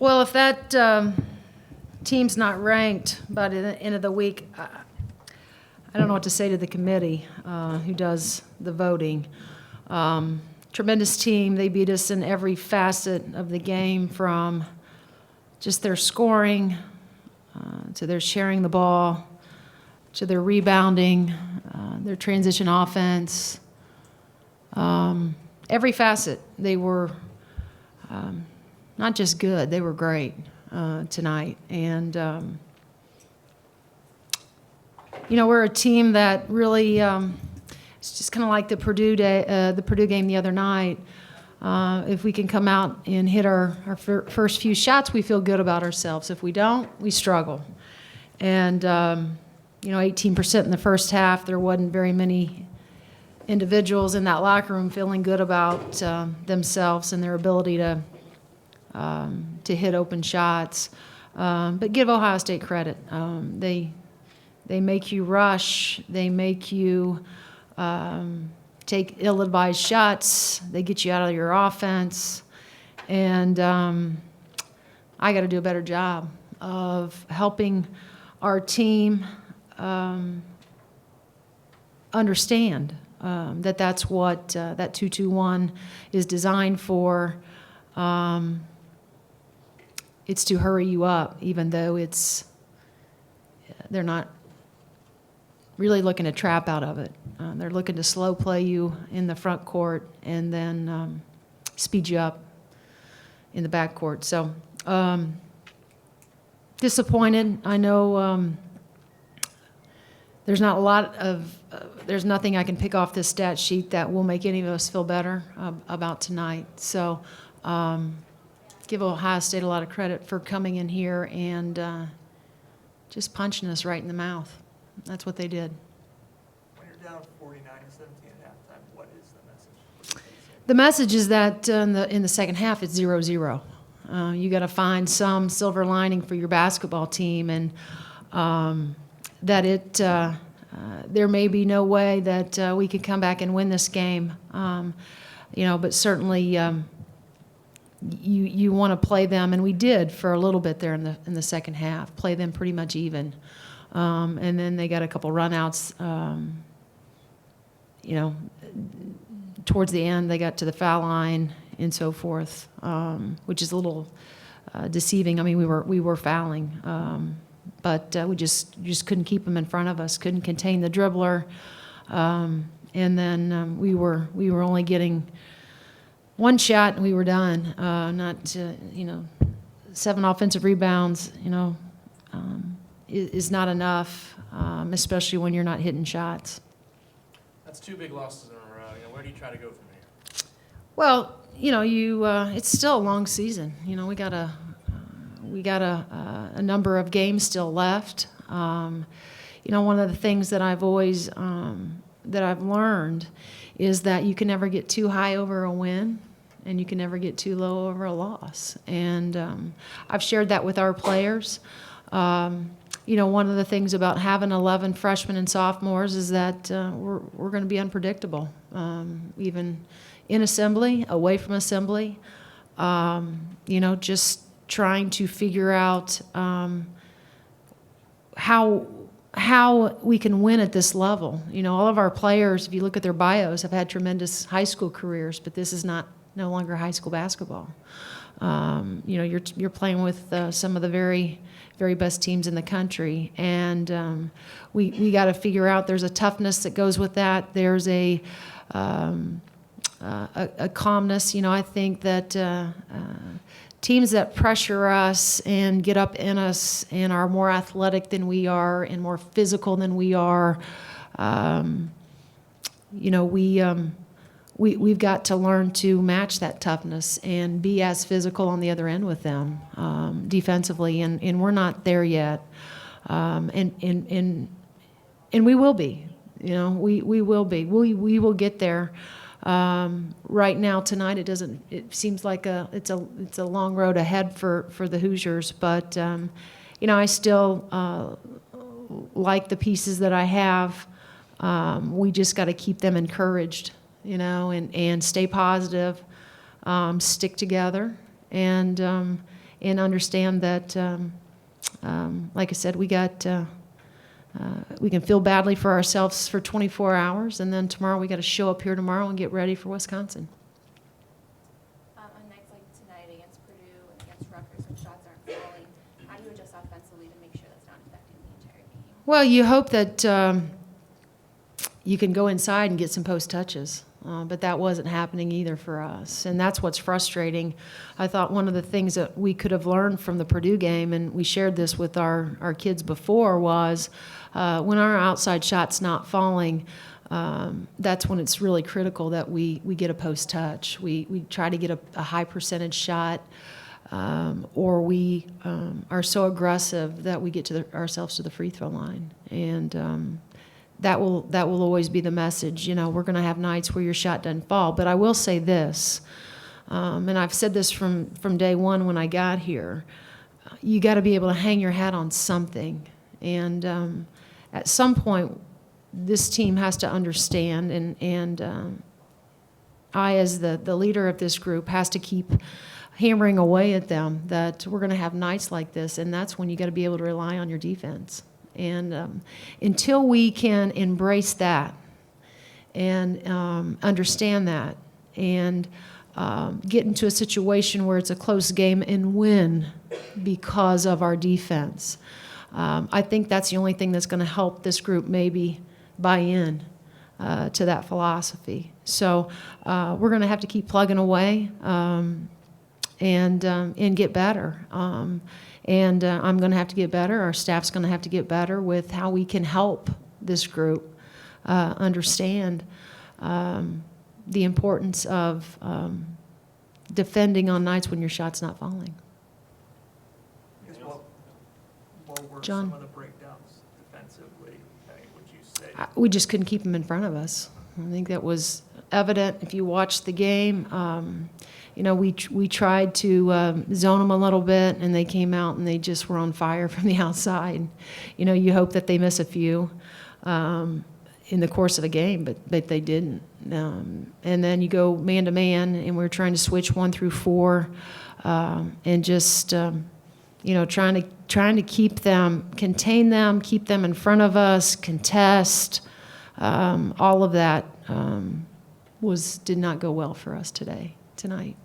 Well, if that team's not ranked by the end of the week, I don't know what to say to the committee who does the voting. Tremendous team. They beat us in every facet of the game, from just their scoring to their sharing the ball, to their rebounding, their transition offense. Every facet, they were not just good, they were great tonight. And, we're a team that really, it's just kind of like the Purdue game the other night. If we can come out and hit our first few shots, we feel good about ourselves. If we don't, we struggle. And, 18% in the first half, there wasn't very many individuals in that locker room feeling good about themselves and their ability to hit open shots. But give Ohio State credit. They make you rush. They make you take ill-advised shots. They get you out of your offense. And I got to do a better job of helping our team understand that's what that 2-2-1 is designed for. It's to hurry you up, even though they're not really looking to trap out of it. They're looking to slow play you in the front court and then speed you up in the back court. So disappointed. I know there's not a lot of there's nothing I can pick off this stat sheet that will make any of us feel better about tonight. So give Ohio State a lot of credit for coming in here and just punching us right in the mouth. That's what they did. When you're down 49-17 at halftime, what is the message? The message is that in the second half, it's 0-0. You got to find some silver lining for your basketball team, and that there may be no way that we could come back and win this game. But certainly you want to play them, and we did for a little bit there in the second half, play them pretty much even. And then they got a couple runouts. Towards the end, they got to the foul line and so forth, which is a little deceiving. I mean, we were fouling, but we just couldn't keep them in front of us. Couldn't contain the dribbler, and then we were only getting one shot and we were done. Not 7 offensive rebounds. Is not enough, especially when you're not hitting shots. That's 2 big losses in a row. Where do you try to go from here? Well, it's still a long season. We got a number of games still left. One of the things that I've always that I've learned is that you can never get too high over a win, and you can never get too low over a loss. And I've shared that with our players. One of the things about having 11 freshmen and sophomores is that we're going to be unpredictable, even in assembly, away from assembly. Just trying to figure out how we can win at this level. All of our players, if you look at their bios, have had tremendous high school careers, but this is no longer high school basketball. You're playing with some of the very, very best teams in the country, and we got to figure out there's a toughness that goes with that. There's a calmness. I think that teams that pressure us and get up in us and are more athletic than we are and more physical than we are, we've got to learn to match that toughness and be as physical on the other end with them defensively, and we're not there yet, and we will be. We will be. We will get there. Right now, tonight, it seems like it's a long road ahead for the Hoosiers, but I still like the pieces that I have. We just got to keep them encouraged, and stay positive, stick together, and and understand that, like I said, we can feel badly for ourselves for 24 hours, and then tomorrow we got to show up here tomorrow and get ready for Wisconsin. On nights like tonight against Purdue and against Rutgers when shots aren't falling, how do you adjust offensively to make sure that's not affecting the entire game? Well, you hope that you can go inside and get some post touches, but that wasn't happening either for us, and that's what's frustrating. I thought one of the things that we could have learned from the Purdue game, and we shared this with our kids before, was when our outside shot's not falling, that's when it's really critical that we get a post touch. We try to get a high percentage shot, or we are so aggressive that we get ourselves to the free throw line, and that will always be the message. You know, we're going to have nights where your shot doesn't fall, but I will say this, and I've said this from day one when I got here. You got to be able to hang your hat on something, and at some point, this team has to understand, and I, as the leader of this group, has to keep hammering away at them that we're going to have nights like this, and that's when you got to be able to rely on your defense. And until we can embrace that and understand that and get into a situation where it's a close game and win because of our defense, I think that's the only thing that's going to help this group maybe buy in to that philosophy. So we're going to have to keep plugging away and get better. And I'm going to have to get better. Our staff's going to have to get better with how we can help this group understand the importance of defending on nights when your shot's not falling. I guess what were John? some of the breakdowns defensively? Would you say? We just couldn't keep them in front of us. I think that was evident if you watched the game. You know, we tried to zone them a little bit, and they came out and they just were on fire from the outside. You know, you hope that they miss a few in the course of a game, but they didn't. And then you go man to man, and we're trying to switch 1 through 4, and just you know, trying to keep them, contain them, keep them in front of us, contest. All of that did not go well for us tonight.